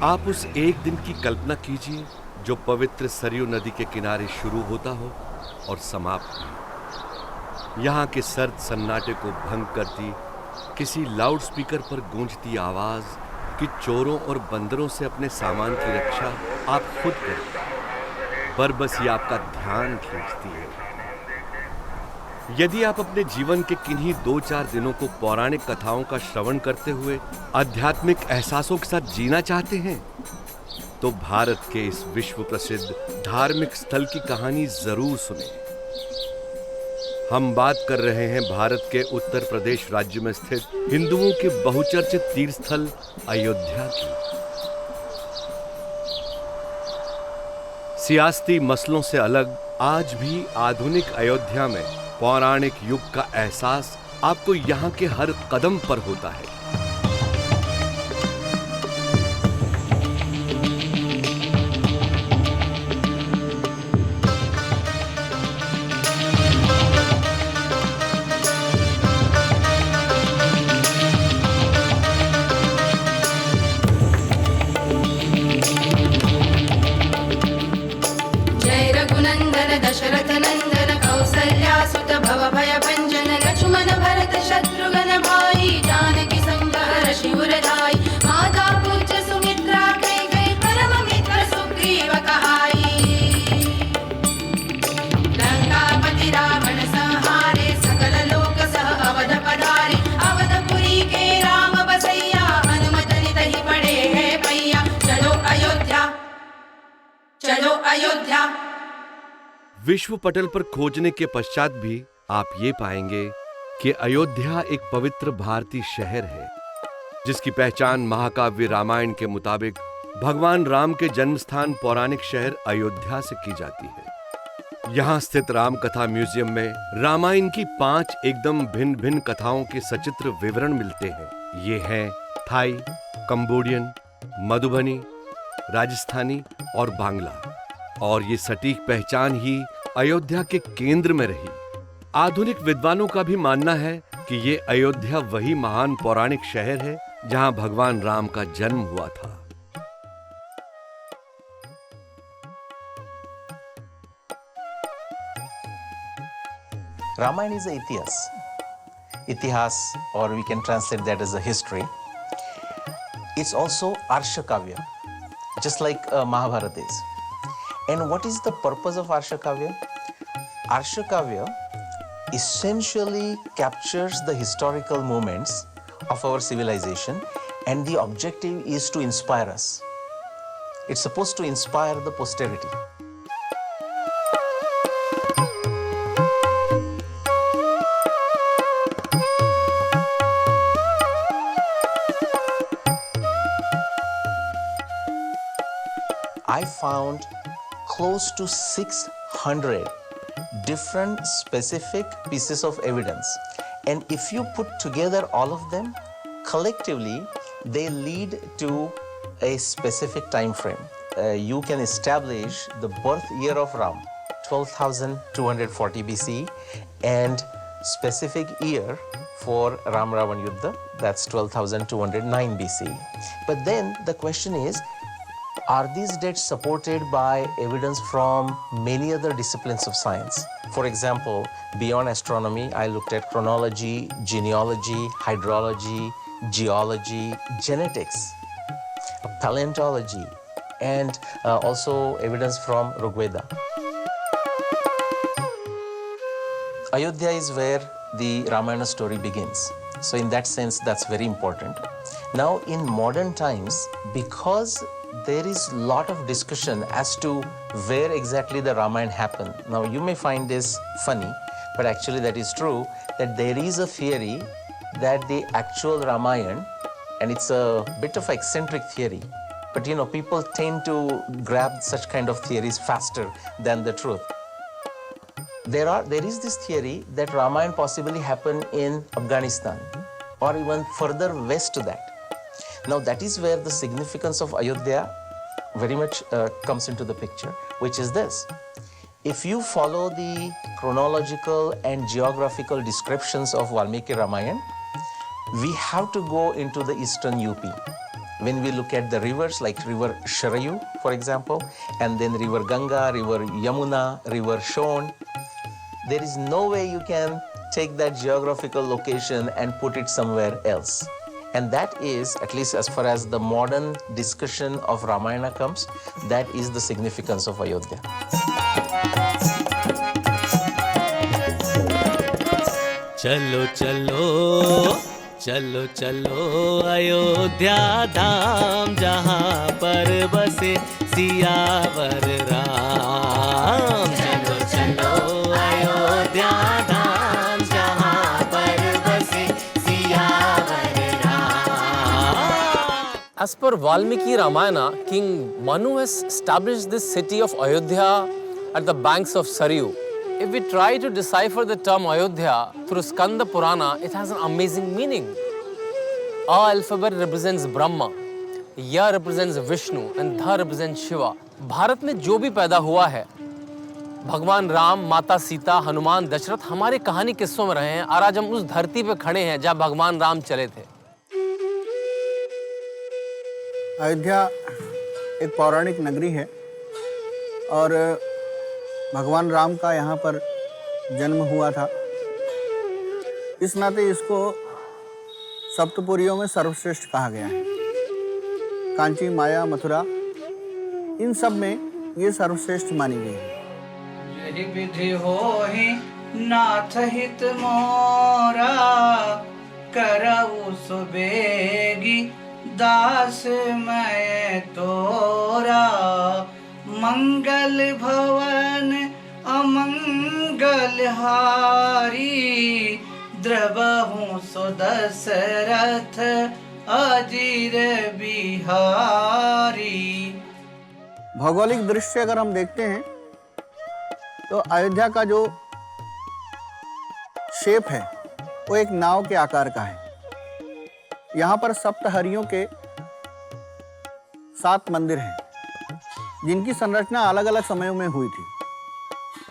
आप उस एक दिन की कल्पना कीजिए जो पवित्र सरयू नदी के किनारे शुरू होता हो और समाप्त हो। यहाँ के सर्द सन्नाटे को भंग करती किसी लाउडस्पीकर पर गूंजती आवाज कि चोरों और बंदरों से अपने सामान की रक्षा आप खुद करें, बस ये आपका ध्यान खींचती है। यदि आप अपने जीवन के किन्हीं 2-4 दिनों को पौराणिक कथाओं का श्रवण करते हुए आध्यात्मिक एहसासों के साथ जीना चाहते हैं, तो भारत के इस विश्व प्रसिद्ध धार्मिक स्थल की कहानी जरूर सुनें। हम बात कर रहे हैं भारत के उत्तर प्रदेश राज्य में स्थित हिंदुओं के बहुचर्चित तीर्थ स्थल अयोध्या की। सियासती मसलों से अलग आज भी आधुनिक अयोध्या में पौराणिक युग का एहसास आपको यहाँ के हर कदम पर होता है। जय रघुनंदन दशरथ नंदन कौसल्या सुत भव भय भंजन लक्ष्मण भरत शत्रुघ्न भाई जानकी संग शिवर धाई माता पूज्य सुमित्रा कैकेयी परम मित्र सुग्रीव कहाई लंकापति रावण संहारे सकल लोक सह अवध पधारे अवधपुरी के राम बसैया हनुमत नित ही पड़े है पैया चलो अयोध्या चलो अयोध्या। विश्व पटल पर खोजने के पश्चात भी आप ये पाएंगे कि अयोध्या एक पवित्र भारतीय शहर है, जिसकी पहचान महाकाव्य रामायण के मुताबिक भगवान राम के जन्म स्थान पौराणिक शहर अयोध्या से की जाती है। यहाँ स्थित राम कथा म्यूजियम में रामायण की 5 एकदम भिन्न भिन्न कथाओं के सचित्र विवरण मिलते हैं। ये हैं थाई, कंबोडियन, मधुबनी, राजस्थानी और बांग्ला। और ये सटीक पहचान ही अयोध्या के केंद्र में रही। आधुनिक विद्वानों का भी मानना है कि ये अयोध्या वही महान पौराणिक शहर है जहां भगवान राम का जन्म हुआ था। Ramayana is a Itihas, or we can translate that as a history. It's also Arsha Kavya, just like Mahabharata is. And what is the purpose of Arsha Kavya? Arsha Kavya essentially captures the historical moments of our civilization, and the objective is to inspire us. It's supposed to inspire the posterity. I found close to 600 different specific pieces of evidence, and if you put together all of them collectively, they lead to a specific time frame. You can establish the birth year of Ram, 12,240 BC, and specific year for Ram Ravan Yuddha, that's 12,209 BC. But then the question is, are these dates supported by evidence from many other disciplines of science? For example, beyond astronomy, I looked at chronology, genealogy, hydrology, geology, genetics, paleontology, and also evidence from Rigveda. Ayodhya is where the Ramayana story begins. So in that sense, that's very important. Now in modern times, because there is a lot of discussion as to where exactly the Ramayana happened. Now you may find this funny, but actually that is true, that there is a theory that the actual Ramayana, and it's a bit of an eccentric theory, but you know, people tend to grab such kind of theories faster than the truth. There is this theory that Ramayana possibly happened in Afghanistan or even further west to that. Now that is where the significance of Ayodhya very much comes into the picture, which is this. If you follow the chronological and geographical descriptions of Valmiki Ramayana, we have to go into the eastern UP, When we look at the rivers like river Sharayu, for example, and then river Ganga, river Yamuna, river Shon, there is no way you can take that geographical location and put it somewhere else. And that is, at least as far as the modern discussion of Ramayana comes, that is the significance of Ayodhya. चलो चलो चलो चलो अयोध्या धाम जहाँ पर बसे सियावर राम। चलो चलो अयोध्या धाम जहाँ पर बसे सियावर Ram. As per Valmiki Ramayana, King Manu has established this city of Ayodhya at the banks of Saryu. If we try to decipher the term Ayodhya through Skanda Purana, it has an amazing meaning. A alphabet represents Brahma, Ya represents Vishnu, and Dha represents Shiva. Bharat में जो भी पैदा हुआ है, भगवान राम, माता सीता, हनुमान, दशरथ हमारे कहानी किस्सों में रहे हैं और आज हम उस धरती पे खड़े हैं जहाँ भगवान राम चले थे। अयोध्या एक पौराणिक नगरी है और भगवान राम का यहाँ पर जन्म हुआ था। इस नाते इसको सप्तपुरियों में सर्वश्रेष्ठ कहा गया है। कांची, माया, मथुरा, इन सब में ये सर्वश्रेष्ठ मानी गई है। यही विधि होहि नाथ हित मोरा, करऊ सुबेगी दास मैं तोरा। मंगल भवन अमंगल हारी, द्रवहु सो दशरथ अजीर बिहारी। भौगोलिक दृष्टि अगर हम देखते हैं तो अयोध्या का जो शेप है वो एक नाव के आकार का है। यहाँ पर सप्तहरियों के 7 मंदिर हैं जिनकी संरचना अलग अलग समयों में हुई थी,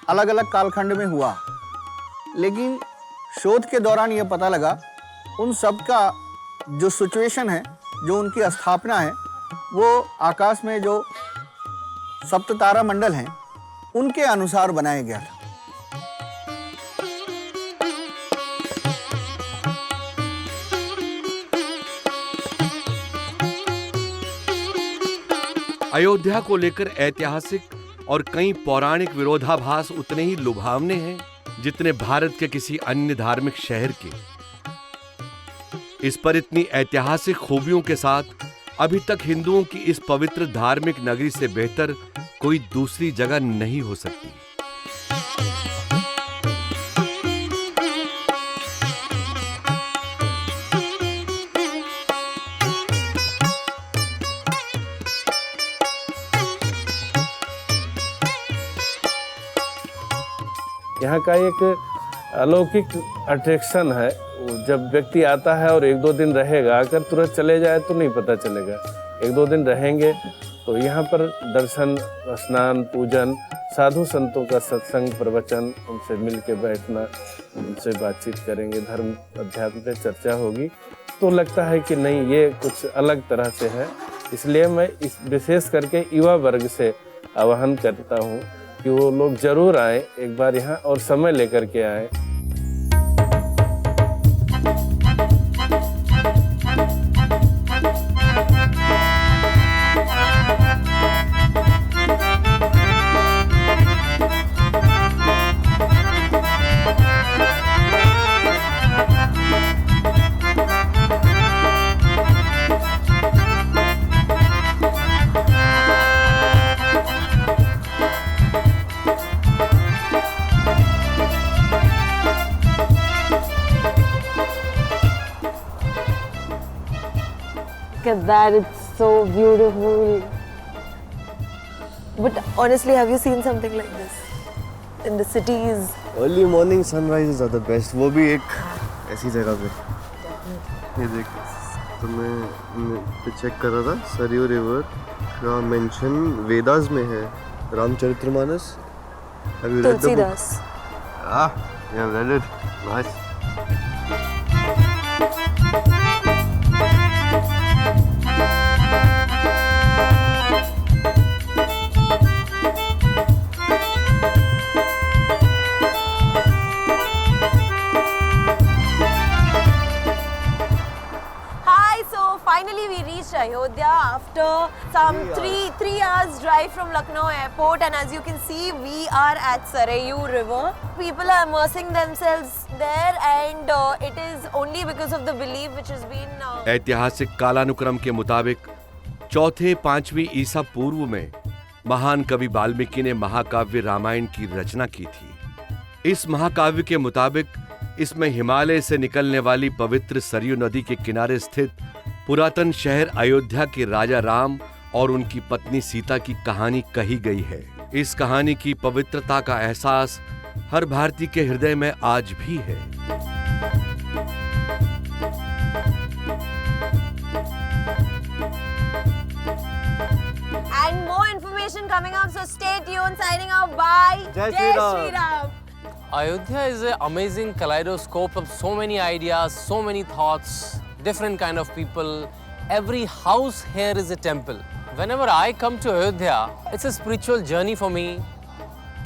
अलग अलग कालखंड में हुआ, लेकिन शोध के दौरान ये पता लगा उन सब का जो सिचुएशन है, जो उनकी स्थापना है, वो आकाश में जो सप्त तारा मंडल हैं उनके अनुसार बनाया गया था। अयोध्या को लेकर ऐतिहासिक और कई पौराणिक विरोधाभास उतने ही लुभावने हैं जितने भारत के किसी अन्य धार्मिक शहर के। इस पर इतनी ऐतिहासिक खूबियों के साथ अभी तक हिंदुओं की इस पवित्र धार्मिक नगरी से बेहतर कोई दूसरी जगह नहीं हो सकती। यहाँ का एक अलौकिक अट्रैक्शन है। जब व्यक्ति आता है और 1-2 दिन रहेगा, अगर तुरंत चले जाए तो नहीं पता चलेगा। 1-2 दिन रहेंगे तो यहाँ पर दर्शन, स्नान, पूजन, साधु संतों का सत्संग, प्रवचन, उनसे मिल के बैठना, उनसे बातचीत करेंगे, धर्म अध्यात्म पे चर्चा होगी, तो लगता है कि नहीं, ये कुछ अलग तरह से है। इसलिए मैं इस विशेष करके युवा वर्ग से आह्वान करता हूँ कि वो लोग जरूर आए एक बार यहाँ और समय लेकर के आए। Look at that, it's so beautiful. But honestly, have you seen something like this in the cities? Early morning sunrises are the best. वो भी एक ऐसी जगह पे। ये देख, तो मैं चेक कर रहा था, सरयू रिवर का मेंशन वेदास में है, Ramcharitmanas. Tulsidas. Yeah, I've read it. Nice. finally we reached Ayodhya after some 3 hours drive from Lucknow airport, and as you can see we are at Sarayu river. People are immersing themselves there, and it is only because of the belief which has been ऐतिहासिक कालानुक्रम के मुताबिक चौथे 5वीं ईसा पूर्व में महान कवि वाल्मीकि ने महाकाव्य रामायण की रचना की थी। इस महाकाव्य के मुताबिक इसमें हिमालय से निकलने वाली पवित्र सरयू नदी के किनारे स्थित पुरातन शहर अयोध्या के राजा राम और उनकी पत्नी सीता की कहानी कही गई है। इस कहानी की पवित्रता का एहसास हर भारतीय के हृदय में आज भी है। and more information coming up, so stay tuned. Signing off, bye. Jai Shri Ram. Shri Ram. Ayodhya is an amazing kaleidoscope of so many ideas, so many thoughts, different kind of people. Every house here is a temple. Whenever I come to Ayodhya, it's a spiritual journey for me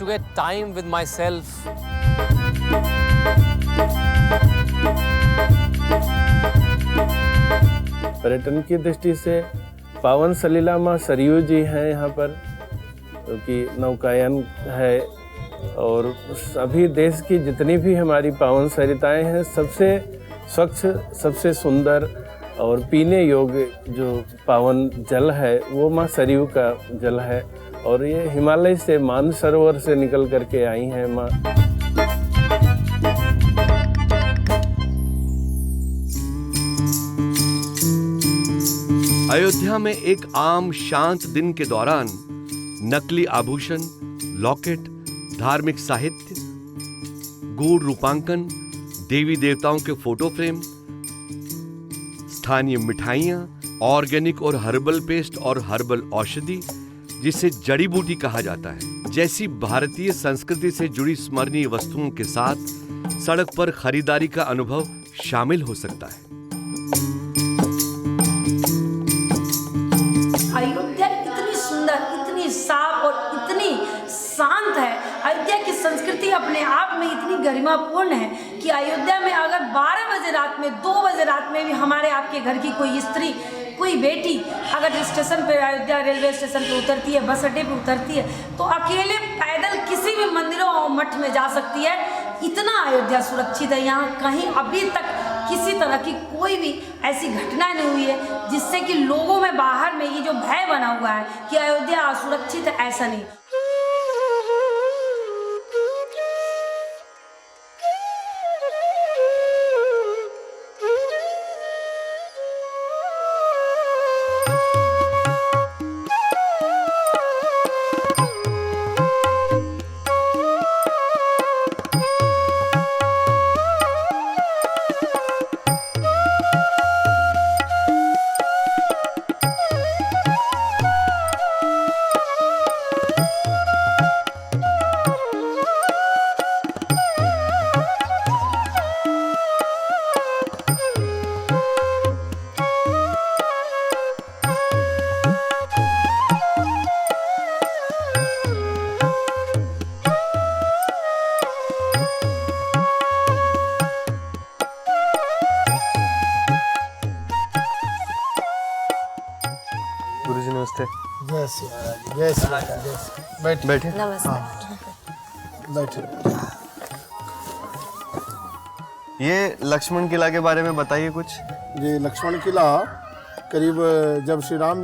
to get time with myself. पर्यटन की दृष्टि से पावन सलीला माँ सरयू जी हैं यहाँ पर, क्योंकि नौकायन है और सभी देश की जितनी भी हमारी पावन सरिताएं हैं, सबसे स्वच्छ, सबसे सुंदर और पीने योग्य जो पावन जल है वो माँ सरयू का जल है। और ये हिमालय से मानसरोवर से निकल करके आई हैं माँ। अयोध्या में एक आम शांत दिन के दौरान नकली आभूषण, लॉकेट, धार्मिक साहित्य, गूढ़ रूपांकन, देवी देवताओं के फोटो फ्रेम, स्थानीय मिठाइयाँ, ऑर्गेनिक और हर्बल पेस्ट और हर्बल औषधि जिसे जड़ी बूटी कहा जाता है, जैसी भारतीय संस्कृति से जुड़ी स्मरणीय वस्तुओं के साथ सड़क पर खरीदारी का अनुभव शामिल हो सकता है। अयोध्या इतनी सुंदर, इतनी साफ और इतनी शांत है। अयोध्या की संस्कृति अपने आप में इतनी गरिमापूर्ण है कि अयोध्या में अगर 12 बजे रात में, 2 बजे रात में भी हमारे आपके घर की कोई स्त्री, कोई बेटी अगर स्टेशन पे, अयोध्या रेलवे स्टेशन पे उतरती है, बस अड्डे पे उतरती है, तो अकेले पैदल किसी भी मंदिरों और मठ में जा सकती है। इतना अयोध्या सुरक्षित है। यहाँ कहीं अभी तक किसी तरह की कोई भी ऐसी घटना नहीं हुई है जिससे कि लोगों में बाहर में ये जो भय बना हुआ है कि अयोध्या असुरक्षित है, ऐसा नहीं। गुरुजी नमस्ते। जय श्री राम, जय श्री राम, जय श्री। बैठिए, बैठिए। नमस्ते। बैठिए। ये लक्ष्मण किला के बारे में बताइए कुछ। ये लक्ष्मण किला करीब जब श्री राम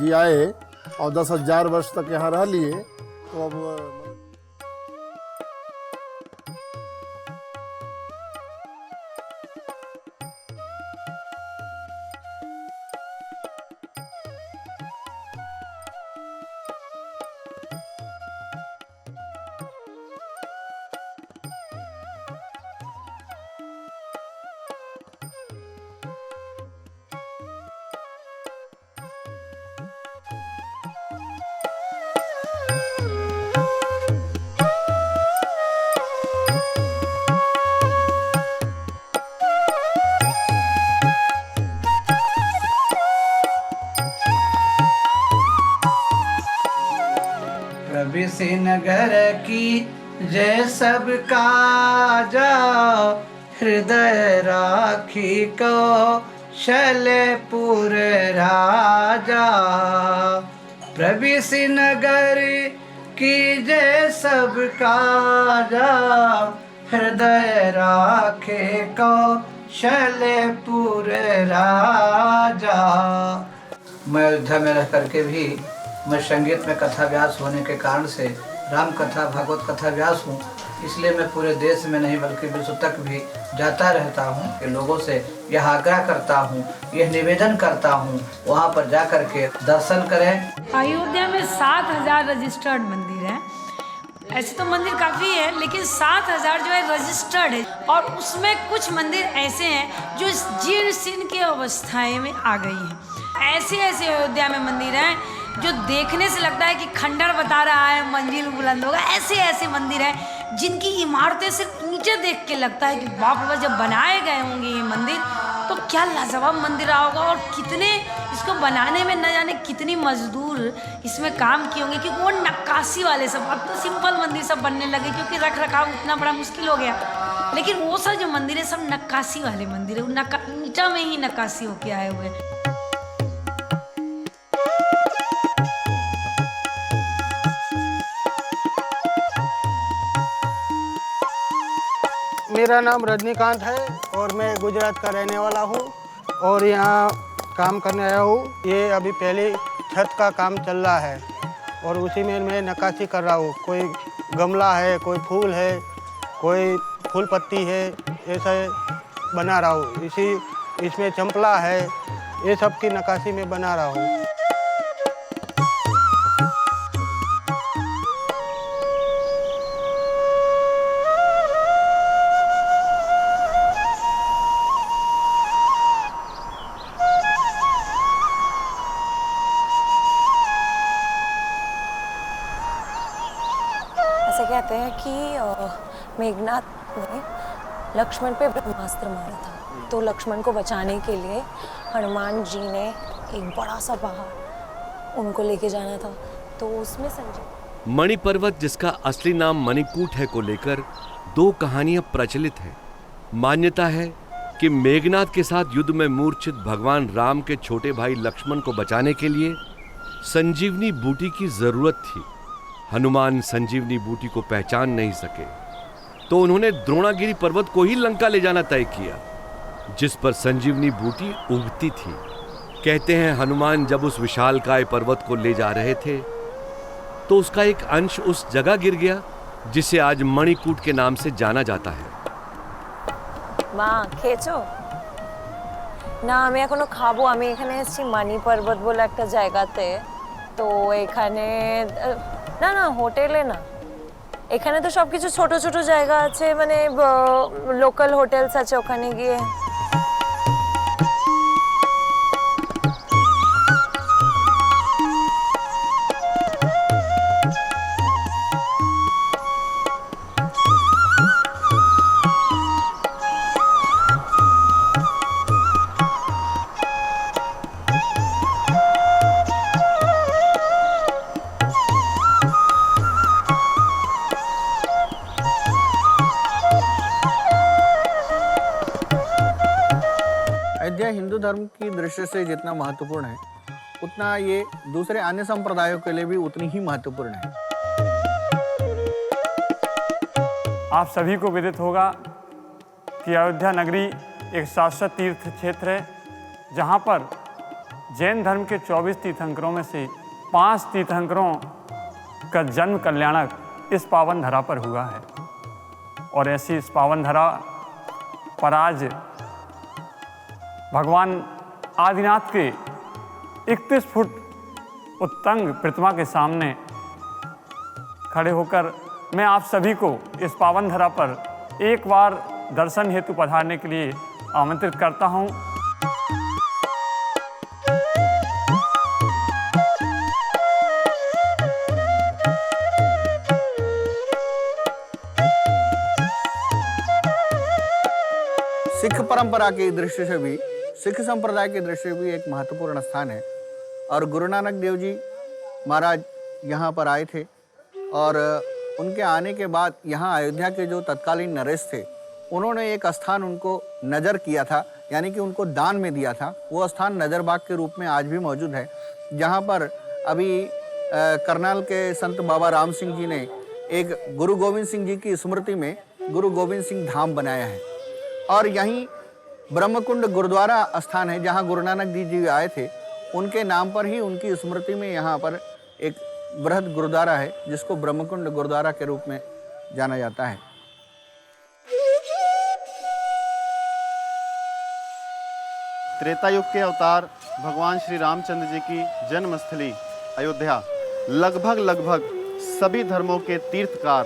जी आए और 10,000 वर्ष तक यहाँ रह लिए, तो अब रवि से नगर की जय सबका जाओ, हृदय राखी को शैलपुर राजा, प्रविश नगर कीजे सब काजा, हृदय राखे कौशलपुर राजा। मैं अयोध्या में रह करके भी मैं संगीत में कथा व्यास होने के कारण से राम कथा भागवत कथा व्यास हूँ, इसलिए मैं पूरे देश में नहीं बल्कि विश्व तक भी जाता रहता हूँ कि लोगों से यह आग्रह करता हूँ, यह निवेदन करता हूँ, वहाँ पर जा कर के दर्शन करें। अयोध्या में 7,000 रजिस्टर्ड मंदिर हैं। ऐसे तो मंदिर काफ़ी है, लेकिन 7,000 जो है रजिस्टर्ड है, और उसमें कुछ मंदिर ऐसे हैं जो जीर्ण शीर्ण की अवस्थाएं में आ गई हैं। ऐसे ऐसे अयोध्या में मंदिर हैं जो देखने से लगता है कि खंडर बता रहा है, मंजिल बुलंद होगा। ऐसे ऐसे मंदिर हैं जिनकी इमारतें सिर्फ नीचे देख के लगता है कि बाप रे, जब बनाए गए होंगे ये मंदिर तो क्या लाजवाब मंदिर रहा होगा, और कितने इसको बनाने में न जाने कितनी मजदूर इसमें काम किए होंगे, क्योंकि वो नक्काशी वाले सब, अब तो सिंपल मंदिर सब बनने लगे क्योंकि रख रखाव उतना बड़ा मुश्किल हो गया। लेकिन वो सब जो मंदिर है सब नक्काशी वाले मंदिर है, ईंटा में ही नक्काशी होके आए हुए हैं। मेरा नाम रजनीकांत है और मैं गुजरात का रहने वाला हूँ और यहाँ काम करने आया हूँ। ये अभी पहले छत का काम चल रहा है और उसी में मैं नक्काशी कर रहा हूँ। कोई गमला है, कोई फूल है, कोई फूल पत्ती है, ऐसा बना रहा हूँ। इसमें चंपला है, ये सब की नक्काशी में बना रहा हूँ। कहते हैं कि मेघनाथ ने लक्ष्मण पे ब्रह्मास्त्र मारा था, तो लक्ष्मण को बचाने के लिए हनुमान जी ने एक बड़ा सा पहाड़ उनको लेके जाना था, तो उसमें संजय मणि पर्वत, जिसका असली नाम मणिकूट है, को लेकर दो कहानियां प्रचलित हैं। मान्यता है कि मेघनाथ के साथ युद्ध में मूर्छित भगवान राम के छोटे भाई लक्ष्मण को बचाने के लिए संजीवनी बूटी की जरूरत थी। हनुमान संजीवनी बूटी को पहचान नहीं सके, तो उन्होंने द्रोणागिरी पर्वत को ही लंका ले जाना तय किया, जिस पर संजीवनी बूटी उगती थी। कहते हैं हनुमान जब उस विशालकाय पर्वत को ले जा रहे थे तो उसका एक अंश उस जगह गिर गया जिसे आज मणिकूट के नाम से जाना जाता है। माँ खेचो ना, আমি এখনো খাবো। আমি এখানে এসেছি মানি পর্বত বলে একটা জায়গাতে, তো এখানে না না হোটেলে না, এখানে তো সবকিছু ছোট ছোট জায়গা আছে, মানে লোকাল হোটেলস আছে, ওখানে গিয়ে हिंदू धर्म की दृष्टि से जितना महत्वपूर्ण है, उतना ये दूसरे अन्य संप्रदायों के लिए भी उतनी ही महत्वपूर्ण है। आप सभी को विदित होगा कि अयोध्या नगरी एक शाश्वत तीर्थ क्षेत्र है, जहाँ पर जैन धर्म के 24 तीर्थंकरों में से 5 तीर्थंकरों का जन्म कल्याणक इस पावन धरा पर हुआ है। और ऐसी इस पावन धरा पर आज भगवान आदिनाथ के 31 फुट उत्तंग प्रतिमा के सामने खड़े होकर मैं आप सभी को इस पावन धरा पर एक बार दर्शन हेतु पधारने के लिए आमंत्रित करता हूं। सिख परंपरा की दृष्टि से भी, सिख संप्रदाय की दृष्टि से भी एक महत्वपूर्ण स्थान है। और गुरु नानक देव जी महाराज यहाँ पर आए थे और उनके आने के बाद यहाँ अयोध्या के जो तत्कालीन नरेश थे उन्होंने एक स्थान उनको नज़र किया था, यानी कि उनको दान में दिया था। वो स्थान नज़रबाग के रूप में आज भी मौजूद है, जहाँ पर अभी करनाल के संत बाबा राम सिंह जी ने एक गुरु गोविंद सिंह जी की स्मृति में गुरु गोविंद सिंह धाम बनाया है। और यहीं ब्रह्मकुंड गुरुद्वारा स्थान है, जहाँ गुरु नानक जी आए थे, उनके नाम पर ही उनकी स्मृति में यहाँ पर एक बृहद गुरुद्वारा है, जिसको ब्रह्मकुंड गुरुद्वारा के रूप में जाना जाता है। त्रेता युग के अवतार भगवान श्री रामचंद्र जी की जन्मस्थली अयोध्या लगभग सभी धर्मों के तीर्थकार,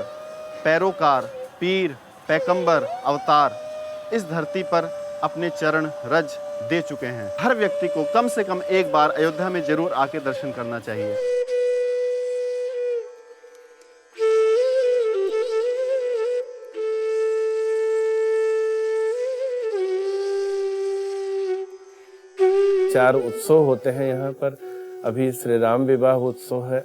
पैरोकार, पीर, पैगंबर, अवतार इस धरती पर अपने चरण रज दे चुके हैं। हर व्यक्ति को कम से कम एक बार अयोध्या में जरूर आके दर्शन करना चाहिए। चार उत्सव होते हैं यहाँ पर। अभी श्री राम विवाह उत्सव है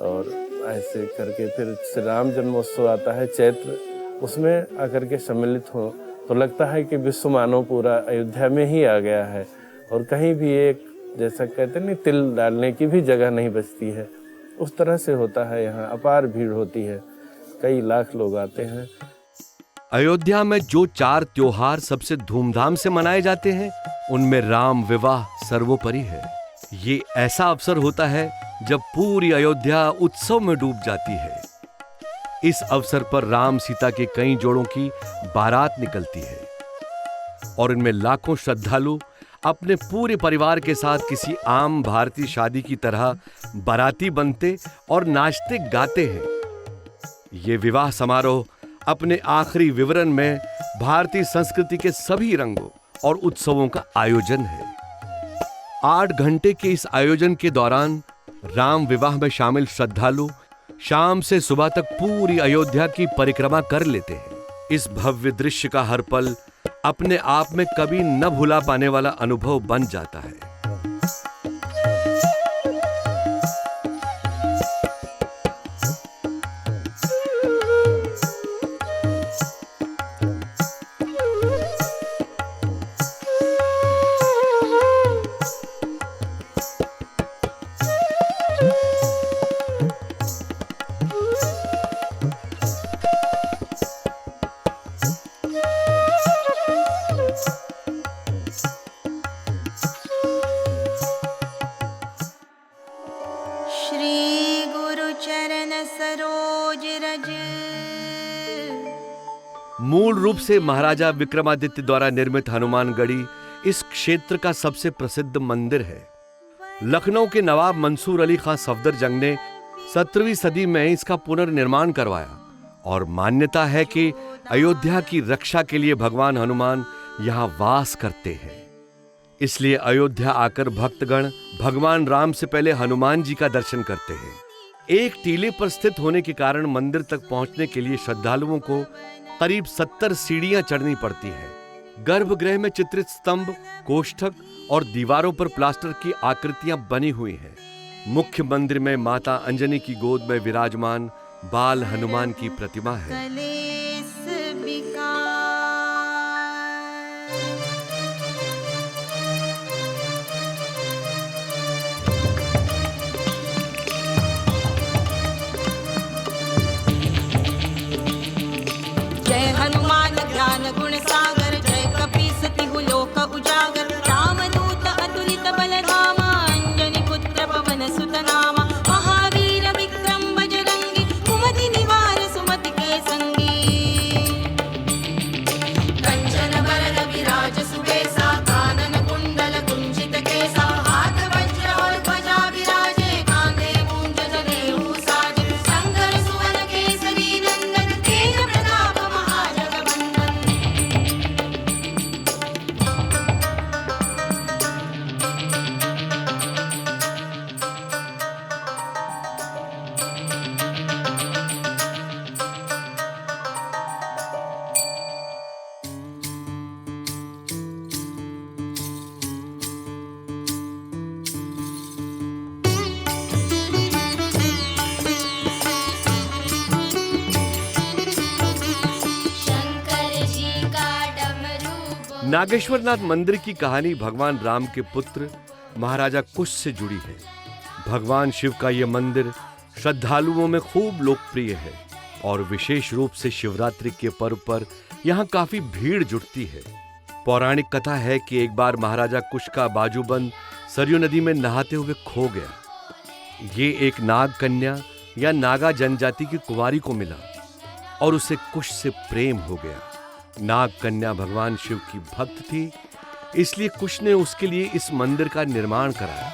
और ऐसे करके फिर श्री राम जन्मोत्सव आता है चैत्र, उसमें आकर के सम्मिलित हो तो लगता है कि विश्व मानव पूरा अयोध्या में ही आ गया है और कहीं भी एक जैसा कहते नहीं तिल डालने की भी जगह नहीं बचती है। उस तरह से होता है, यहाँ अपार भीड़ होती है, कई लाख लोग आते हैं। अयोध्या में जो 4 त्योहार सबसे धूमधाम से मनाए जाते हैं, उनमें राम विवाह सर्वोपरि है। ये ऐसा अवसर होता है जब पूरी अयोध्या उत्सव में डूब जाती है। इस अवसर पर राम सीता के कई जोड़ों की बारात निकलती है और इनमें लाखों श्रद्धालु अपने पूरे परिवार के साथ किसी आम भारतीय शादी की तरह बाराती बनते और नाचते गाते हैं। ये विवाह समारोह अपने आखिरी विवरण में भारतीय संस्कृति के सभी रंगों और उत्सवों का आयोजन है। 8 घंटे के इस आयोजन के दौरान राम विवाह में शामिल श्रद्धालु शाम से सुबह तक पूरी अयोध्या की परिक्रमा कर लेते हैं। इस भव्य दृश्य का हर पल अपने आप में कभी न भुला पाने वाला अनुभव बन जाता है। मूल रूप से महाराजा विक्रमादित्य द्वारा निर्मित हनुमानगढ़ी इस क्षेत्र का सबसे प्रसिद्ध मंदिर है। लखनऊ के नवाब मंसूर अली खां सफदरजंग ने 17वीं सदी में इसका पुनर्निर्माण करवाया और मान्यता है कि अयोध्या की रक्षा के लिए भगवान हनुमान यहाँ वास करते हैं। इसलिए अयोध्या आकर भक्तगण भगवान राम से पहले हनुमान जी का दर्शन करते हैं। एक टीले पर स्थित होने के कारण मंदिर तक पहुंचने के लिए श्रद्धालुओं को करीब 70 सीढ़ियां चढ़नी पड़ती है। गर्भगृह में चित्रित स्तंभ, कोष्ठक और दीवारों पर प्लास्टर की आकृतियां बनी हुई हैं। मुख्य मंदिर में माता अंजनी की गोद में विराजमान बाल हनुमान की प्रतिमा है। जय हनुमान ज्ञान गुण सागर, जय कपीस तिहु लोक उजागर, रामदूत अतुलित बल धामा, अंजनी पुत्र पवन सुत नामा, महावीर विक्रम बजरंगी, कुमति निवार सुमति के संगी। नागेश्वरनाथ मंदिर की कहानी भगवान राम के पुत्र महाराजा कुश से जुड़ी है। भगवान शिव का यह मंदिर श्रद्धालुओं में खूब लोकप्रिय है और विशेष रूप से शिवरात्रि के पर्व पर यहाँ काफी भीड़ जुटती है। पौराणिक कथा है कि एक बार महाराजा कुश का बाजूबंद सरयू नदी में नहाते हुए खो गया। ये एक नाग कन्या या नागा जनजाति की कुंवारी को मिला और उसे कुश से प्रेम हो गया। नाग कन्या भगवान शिव की भक्त थी, इसलिए कुश ने उसके लिए इस मंदिर का निर्माण कराया।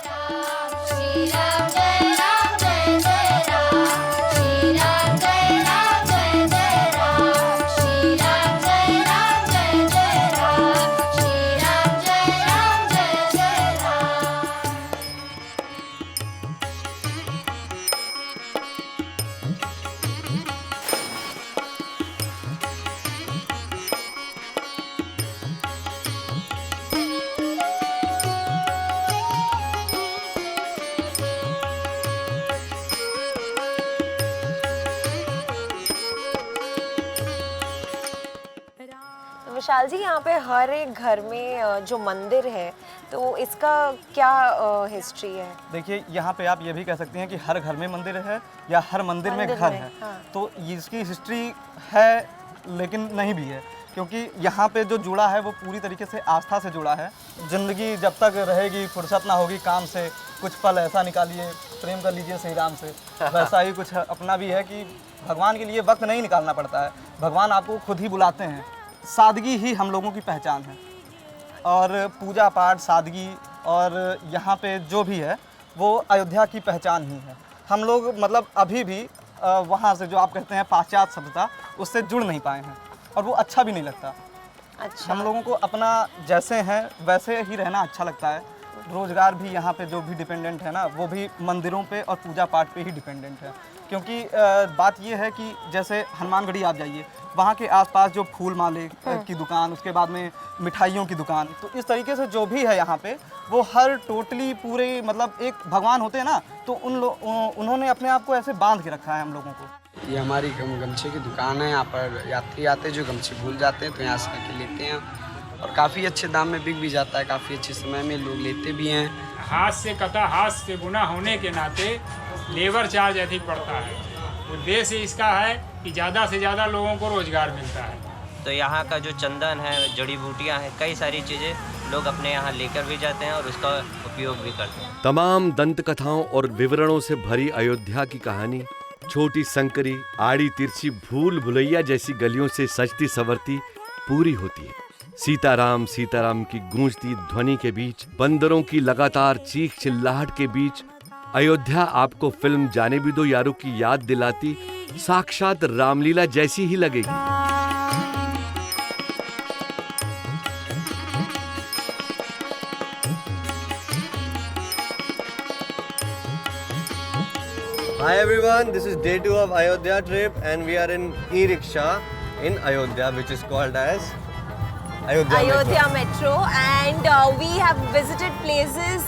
विशाल जी, यहाँ पे हर एक घर में जो मंदिर है तो इसका क्या हिस्ट्री है? देखिए, यहाँ पे आप ये भी कह सकते हैं कि हर घर में मंदिर है या हर मंदिर में घर है। हाँ। तो इसकी हिस्ट्री है लेकिन नहीं भी है, क्योंकि यहाँ पे जो जुड़ा है वो पूरी तरीके से आस्था से जुड़ा है। ज़िंदगी जब तक रहेगी, फुर्सत ना होगी काम से, कुछ पल ऐसा निकालिए, प्रेम कर लीजिए श्री राम से। वैसा ही कुछ अपना भी है कि भगवान के लिए वक्त नहीं निकालना पड़ता है, भगवान आपको खुद ही बुलाते हैं। सादगी ही हम लोगों की पहचान है और पूजा पाठ, सादगी और यहाँ पे जो भी है वो अयोध्या की पहचान ही है। हम लोग मतलब अभी भी वहाँ से जो आप कहते हैं पाश्चात्य सभ्यता, उससे जुड़ नहीं पाए हैं और वो अच्छा भी नहीं लगता। अच्छा। हम लोगों को अपना जैसे हैं वैसे ही रहना अच्छा लगता है। रोज़गार भी यहाँ पे जो भी डिपेंडेंट है ना, वो भी मंदिरों पे और पूजा पाठ पे ही डिपेंडेंट है। क्योंकि बात ये है कि जैसे हनुमानगढ़ी आप जाइए, वहाँ के आसपास जो फूल माले की दुकान, उसके बाद में मिठाइयों की दुकान, तो इस तरीके से जो भी है यहाँ पे वो हर टोटली पूरे मतलब एक भगवान होते हैं ना, तो उन्होंने अपने आप को ऐसे बांध के रखा है हम लोगों को। ये हमारी गमछे की दुकान है। यहाँ पर यात्री आते जो गमछे भूल जाते हैं तो यहाँ से आके लेते हैं और काफ़ी अच्छे दाम में बिक भी जाता है, काफ़ी अच्छे समय में लोग लेते भी हैं। हाथ से कटा, हाथ से बुना होने के नाते लेबर चार्ज अधिक पड़ता है। उद्देश्य इसका है कि ज़्यादा से ज़्यादा लोगों को रोजगार मिलता है। तो यहाँ का जो चंदन है, जड़ी बूटियाँ हैं, कई सारी चीज़ें लोग अपने यहाँ लेकर भी जाते हैं और उसका उपयोग भी करते हैं। तमाम दंत कथाओं और विवरणों से भरी अयोध्या की कहानी छोटी संकरी, आड़ी तिरछी, भूल भुलैया जैसी गलियों से सजती संवरती पूरी होती है। सीताराम सीताराम की गूंजती ध्वनि के बीच, बंदरों की लगातार चीख चिल्लाहट के बीच अयोध्या आपको फिल्म जाने भी दो यारों की याद दिलाती साक्षात रामलीला जैसी ही लगेगी। Hi everyone, this is day 2 of Ayodhya trip and we are in e-rickshaw in Ayodhya, which is called as Ayodhya Metro, and we have visited places.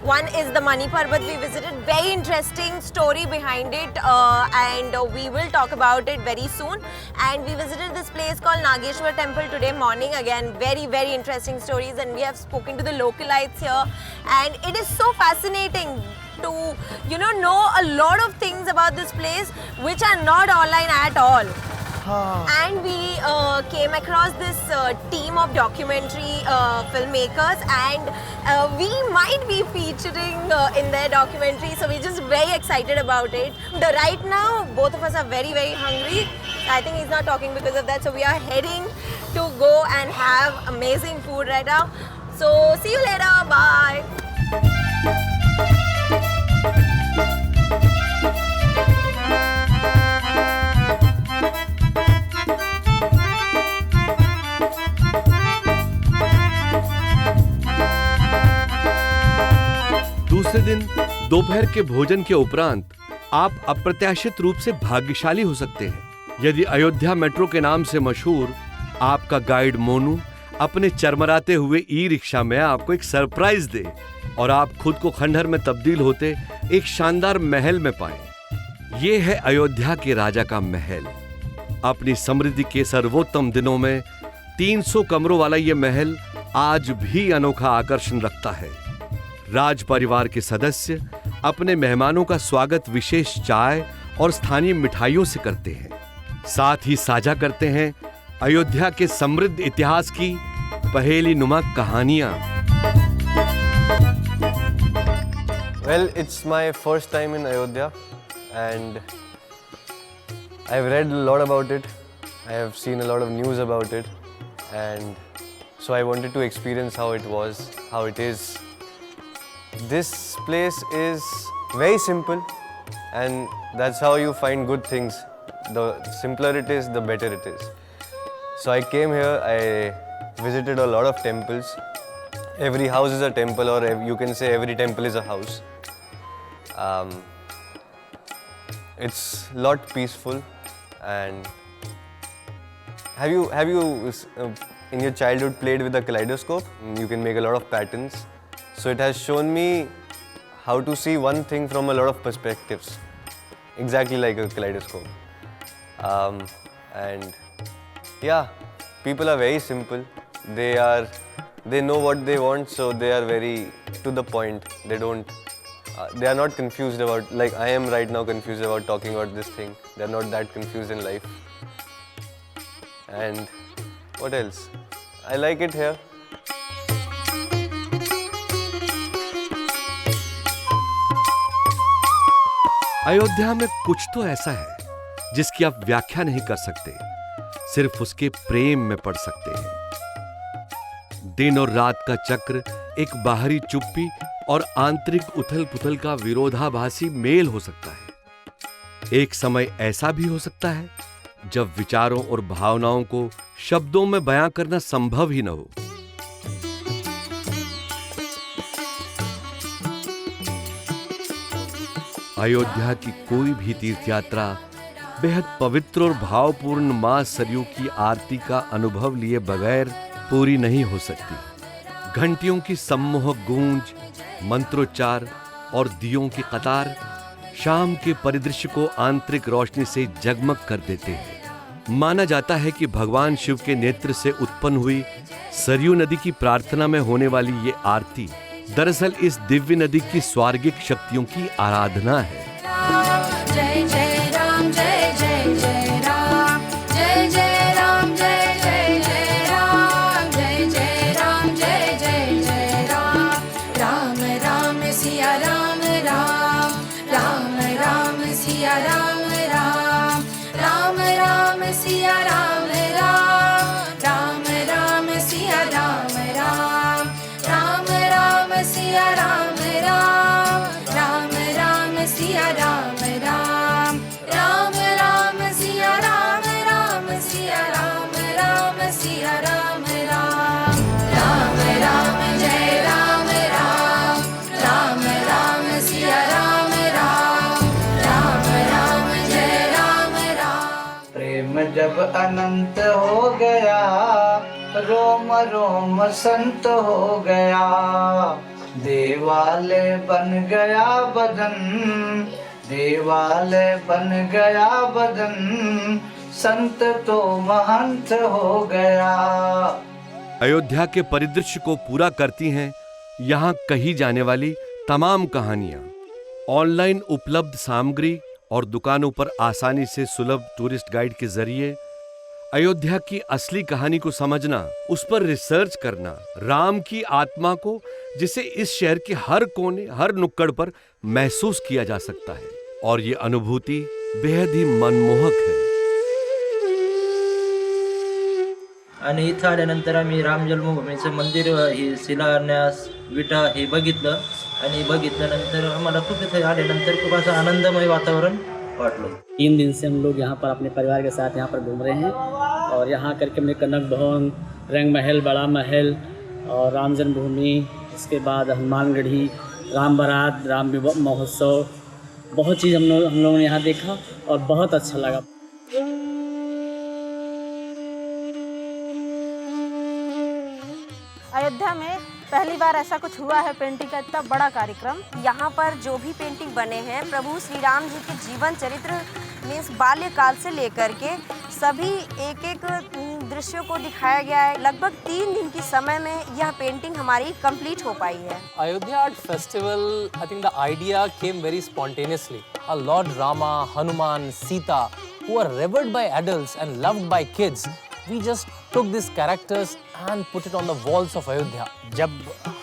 One is the Mani Parbat we visited, very interesting story behind it, and we will talk about it very soon. And we visited this place called Nageshwar Temple today morning. Again, very interesting stories, and we have spoken to the localites here, and it is so fascinating to know a lot of things about this place which are not online at all. And we came across this team of documentary filmmakers, and we might be featuring in their documentary, so we're just very excited about it. Right now, both of us are very hungry. I think he's not talking because of that, so we are heading to go and have amazing food right now. So see you later, bye. दूसरे दिन दोपहर के भोजन के उपरांत आप अप्रत्याशित रूप से भाग्यशाली हो सकते हैं यदि अयोध्या मेट्रो के नाम से मशहूर आपका गाइड मोनू अपने चरमराते हुए ई रिक्शा में आपको एक सरप्राइज दे और आप खुद को खंडहर में तब्दील होते एक शानदार महल में पाएं। ये है अयोध्या के राजा का महल। अपनी समृद्धि के सर्वोत्तम दिनों में 300 कमरों वाला ये महल आज भी अनोखा आकर्षण रखता है। राज परिवार के सदस्य अपने मेहमानों का स्वागत विशेष चाय और स्थानीय मिठाइयों से करते हैं। साथ ही साझा करते हैं अयोध्या के समृद्ध इतिहास की पहेली नुमा कहानियां। Well, it's my first time in Ayodhya and I've read a lot about it. I have seen a lot of news about it and so I wanted to experience how it was, how it is. This place is very simple and that's how you find good things. The simpler it is, the better it is. So I came here, I visited a lot of temples. Every house is a temple, or you can say every temple is a house. It's a lot peaceful. And have you in your childhood played with a kaleidoscope? You can make a lot of patterns. So it has shown me how to see one thing from a lot of perspectives, exactly like a kaleidoscope. And yeah, people are very simple. They know what they want, so they are very to the point. They are not confused about, like I am right now confused about talking about this thing. They are not that confused in life. And what else? I like it here. Ayodhya में कुछ तो ऐसा है जिसकी आप व्याख्या नहीं कर सकते, सिर्फ उसके प्रेम में पड़ सकते हैं। दिन और रात का चक्र एक बाहरी चुप्पी और आंतरिक उथल-पुथल का विरोधाभासी मेल हो सकता है। एक समय ऐसा भी हो सकता है जब विचारों और भावनाओं को शब्दों में बयां करना संभव ही न हो। अयोध्या की कोई भी तीर्थ यात्रा बेहद पवित्र और भावपूर्ण मां सरयू की आरती का अनुभव लिए बगैर पूरी नहीं हो सकती। घंटियों की सम्मोहक गूंज, मंत्रोच्चार और दियों की कतार शाम के परिदृश्य को आंतरिक रोशनी से जगमग कर देते हैं। माना जाता है कि भगवान शिव के नेत्र से उत्पन्न हुई सरयू नदी की प्रार्थना में होने वाली ये आरती दरअसल इस दिव्य नदी की स्वर्गिक शक्तियों की आराधना है। जय जय राम, जय जय जय राम, जय जय राम, जय जय जय राम, जय जय राम, जय जय जय राम, राम राम सिया राम राम, राम राम सिया राम राम, राम राम सिया राम राम, राम राम सिया राम राम, राम राम सिया राम राम, राम राम सिया राम राम, राम राम सिया राम राम, सिया राम राम सिया राम राम, राम राम जय राम राम, राम राम सिया राम राम, राम राम जय राम राम। प्रेम जब अनंत हो गया, रोम रोम संत हो गया, देवालय बन गया बदन, देवालय बन गया बदन, संत तो महंत हो गया। अयोध्या के परिदृश्य को पूरा करती हैं यहाँ कही जाने वाली तमाम कहानियां। ऑनलाइन उपलब्ध सामग्री और दुकानों पर आसानी से सुलभ टूरिस्ट गाइड के जरिए अयोध्या की असली कहानी को समझना, उस पर रिसर्च करना, राम की आत्मा को जिसे इस शहर के हर कोने, हर नुक्कड़ पर महसूस किया जा सकता है, और ये अनुभूति बेहद ही मनमोहक है। आणि इथं आल्यानंतर आम्ही राम जन्मभूमीचं मंदिर हे शिलान्यास विटा हे बघितलं आणि बघितल्यानंतर आम्हाला खूप इथं आल्यानंतर खूप असं आनंदमय वातावरण वाटलं। 3 दिन से हम लोग यहाँ पर अपने परिवार के साथ यहाँ पर घूम रहे हैं और यहाँ करके हमने कनक भवन, रंग महल, बड़ा महल और राम जन्मभूमि, इसके बाद हनुमानगढ़ी, राम बारात, राम विवाह महोत्सव, बहुत चीज़ हम लोगों ने यहाँ देखा और बहुत अच्छा लगा। अयोध्या में पहली बार ऐसा कुछ हुआ है, पेंटिंग का इतना बड़ा कार्यक्रम। यहाँ पर जो भी पेंटिंग बने हैं प्रभु श्री राम जी के जीवन चरित्र मीन्स बाल्यकाल से लेकर के सभी एक एक दृश्यों को दिखाया गया है। लगभग 3 दिन के समय में यह पेंटिंग हमारी कंप्लीट हो पाई है। Ayodhya Art Festival, I think the idea came very spontaneously. Lord Rama, Hanuman, Sita, who are revered by adults and loved by kids, we just took these characters and put it on the walls of Ayodhya. जब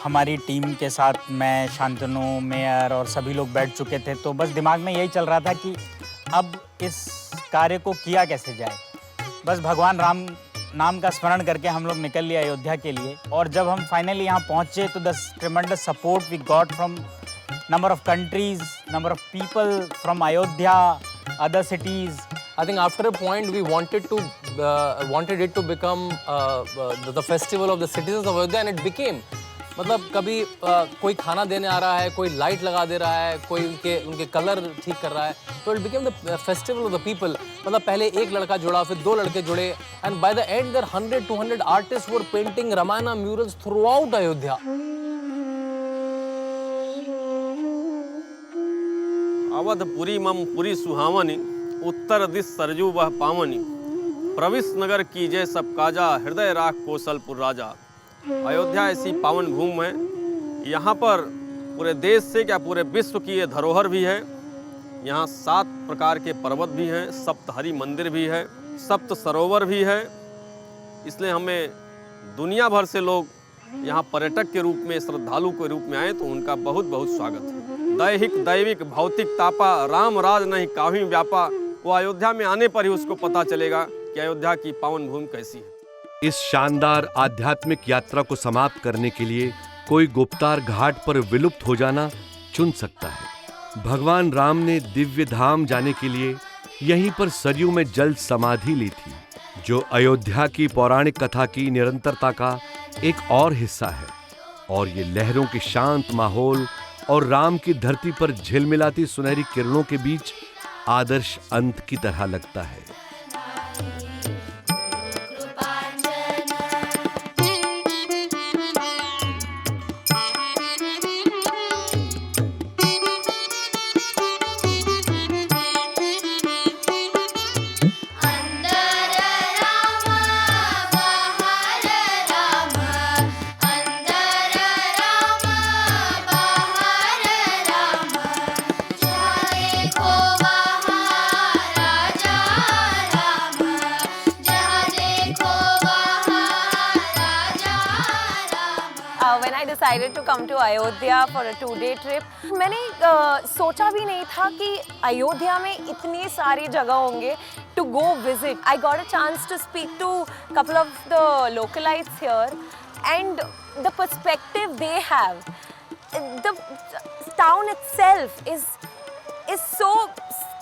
हमारी team के साथ मैं, Shantanu, mayor और सभी लोग बैठ चुके थे तो बस दिमाग में यही चल रहा था कि अब इस कार्य को किया कैसे जाए। बस भगवान राम नाम का स्मरण करके हम लोग निकल लिए अयोध्या के लिए। और जब हम फाइनली यहाँ पहुँचे तो the tremendous support we got from number of countries, number of people from Ayodhya, other cities. I think after a point we wanted it to become the festival of the citizens of Ayodhya, and it became. मतलब कभी कोई खाना देने आ रहा है, कोई light लगा दे रहा है, कोई उनके कलर ठीक कर रहा है, तो it became the festival of the people. मतलब पहले एक लड़का जुड़ा, फिर 2 लड़के जुड़े, and by the end there 100-200 artist were painting Ramayana murals throughout Ayodhya. Awadhpuri मम पुरी सुहावनी, उत्तर दिश सरजू वह पावनी, प्रविश नगर कीजय सब काजा, हृदय राख कौशलपुर राजा। अयोध्या ऐसी पावन भूमि है, यहाँ पर पूरे देश से क्या पूरे विश्व की ये धरोहर भी है। यहाँ 7 प्रकार के पर्वत भी हैं, सप्तहरी मंदिर भी है, सप्त सरोवर भी है। इसलिए हमें दुनिया भर से लोग यहाँ पर्यटक के रूप में, श्रद्धालु के रूप में आए तो उनका बहुत बहुत स्वागत है। दैहिक दैविक भौतिक तापा, राम राज नहीं काहुं व्यापा, वो अयोध्या में आने पर ही उसको पता चलेगा कि अयोध्या की पावन भूमि कैसी है। इस शानदार आध्यात्मिक यात्रा को समाप्त करने के लिए कोई गुप्तार घाट पर विलुप्त हो जाना चुन सकता है। भगवान राम ने दिव्य धाम जाने के लिए यहीं पर सरयू में जल समाधि ली थी, जो अयोध्या की पौराणिक कथा की निरंतरता का एक और हिस्सा है। और ये लहरों के शांत माहौल और राम की धरती पर झिलमिलाती सुनहरी किरणों के बीच आदर्श अंत की तरह लगता है। decided to come to Ayodhya for a 2-day trip. मैंने सोचा भी नहीं था कि अयोध्या में इतनी सारी जगह होंगे to go visit. I got a chance to speak to a couple of the localites here, and the perspective they have. The town itself is so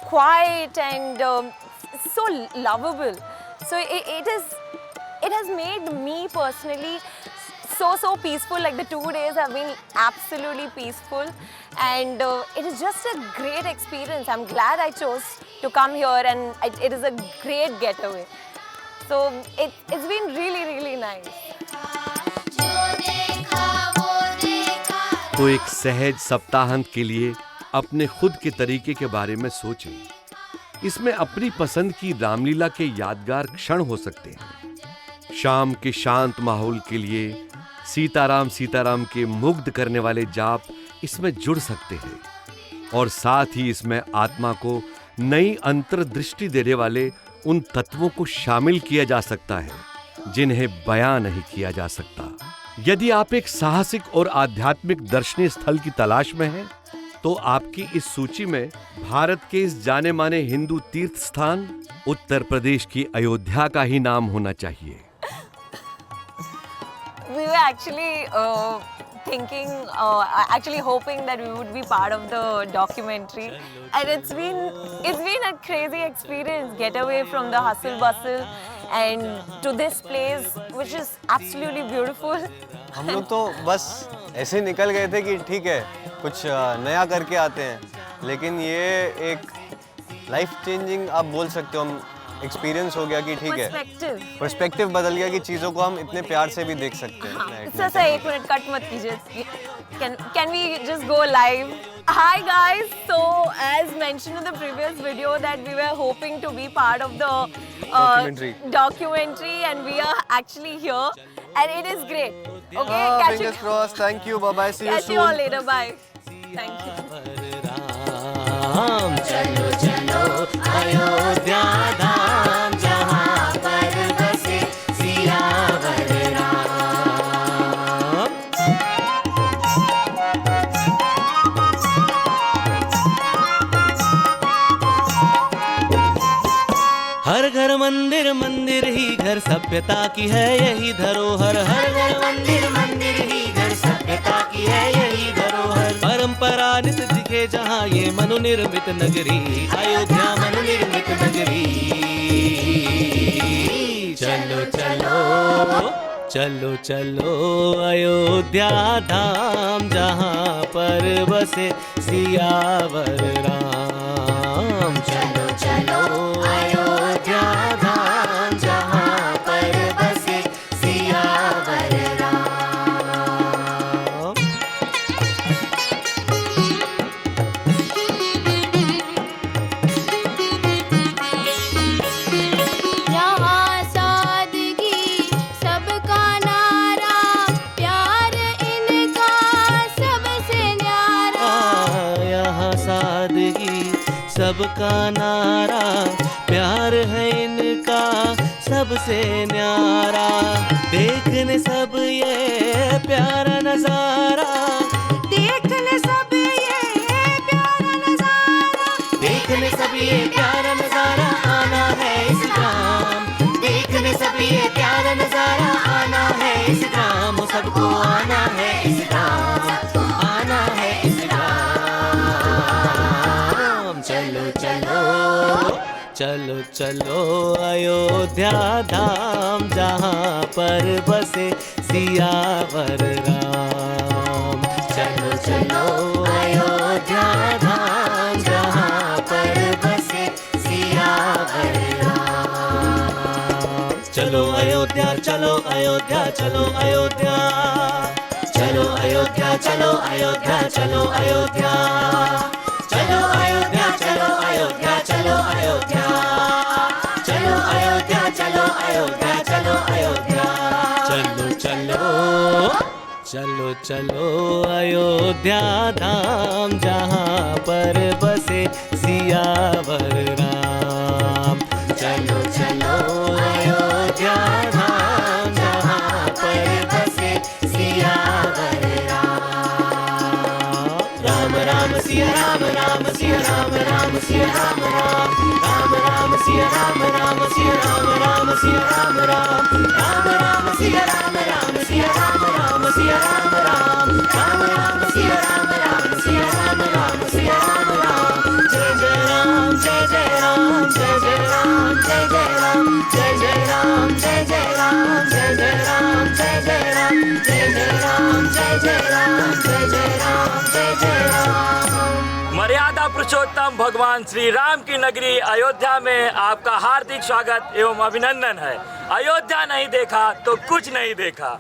quiet and so lovable. So it has made me personally so peaceful. Like the 2 days have been absolutely peaceful, and it is just a great experience. I'm glad I chose to come here, and it is a great getaway. So it's been really nice. तो एक सहज सप्ताहांत के लिए अपने खुद के तरीके के बारे में सोचें। इसमें अपनी पसंद की रामलीला के यादगार क्षण हो सकते हैं। शाम के शांत माहौल के लिए सीताराम के मुग्ध करने वाले जाप इसमें जुड़ सकते हैं, और साथ ही इसमें आत्मा को नई अंतर्दृष्टि देने वाले उन तत्वों को शामिल किया जा सकता है जिन्हें बयां नहीं किया जा सकता। यदि आप एक साहसिक और आध्यात्मिक दर्शनीय स्थल की तलाश में हैं, तो आपकी इस सूची में भारत के इस जाने माने हिंदू तीर्थ स्थान उत्तर प्रदेश की अयोध्या का ही नाम होना चाहिए। We were actually hoping that we would be part of the documentary, and it's been a crazy experience. Get away from the hustle bustle and to this place which is absolutely beautiful. हम लोग तो बस ऐसे निकल गए थे कि ठीक है कुछ नया करके आते हैं, लेकिन ये एक लाइफ चेंजिंग आप बोल सकते हो, हम एक्सपीरियंस हो गया कि ठीक है, पर्सपेक्टिव बदल गया कि चीज़ों को हम इतने प्यार से भी देख सकते हैं। सर 1 मिनट कट मत कीजिए। Can we just go live? Hi guys, so as mentioned in the previous video that we were hoping to be part of the documentary and we are actually here and it is great. Okay, catch fingers crossed. Thank you. Bye bye. See you catch soon. you all later. Bye. Thank you. चलो चलो अयोध्या धाम जहाँ पर बसे सियावर राम। हर घर मंदिर मंदिर ही घर सभ्यता की है यही धरोहर। हर घर मंदिर मंदिर ही घर सभ्यता की है यही धरोहर। परंपरा नित दिखे जहाँ ये मनुनिर्मित नगरी अयोध्या मनुनिर्मित नगरी। चलो चलो चलो चलो अयोध्या धाम जहाँ पर बसे सियावर राम। चलो चलो अयोध्या धाम जहाँ पर बसे सियावर राम। यहाँ सादगी सबका नारा प्यार इनका सबसे न्यारा। यहाँ सादगी सबका नारा प्यार है इनका सबसे न्यारा। देखने सब ये प्यारा नजारा। देखने सब ये प्यारा नजारा। देखने सब ये प्यारा नजारा आना है इस ग्राम। देखने सब ये प्यारा नजारा आना है इस ग्राम। सबको आना है इस ग्राम। आना है इस ग्राम। चलो चलो चलो चलो अयोध्या धाम जहाँ पर बसे सियावर राम। चलो चलो अयोध्या धाम जहाँ पर बसे सियावर राम। चलो अयोध्या चलो अयोध्या चलो अयोध्या। चलो अयोध्या चलो अयोध्या चलो अयोध्या। चलो अयोध्या चलो अयोध्या चलो अयोध्या। चलो अयोध्या चलो अयोध्या चलो अयोध्या। चलो चलो चलो चलो अयोध्या धाम जहाँ पर बसे सियावर राम। चलो चलो अयोध्या धाम जहाँ पर बसे सियावर राम। राम राम सिया राम राम सिया राम राम सिया राम राम। राम राम सिया राम राम सिया राम राम सिया राम राम। राम राम सिया राम राम सिया राम राम सिया राम राम। राम राम सिया राम राम सिया राम राम सिया राम राम। जय जय राम जय जय राम जय जय राम जय जय राम जय जय राम जय जय राम जय जय राम जय जय राम जय जय राम जय जय राम जय जय राम जय जय राम। मर्यादा पुरुषोत्तम भगवान श्री राम की नगरी अयोध्या में आपका हार्दिक स्वागत एवं अभिनंदन है। अयोध्या नहीं देखा तो कुछ नहीं देखा।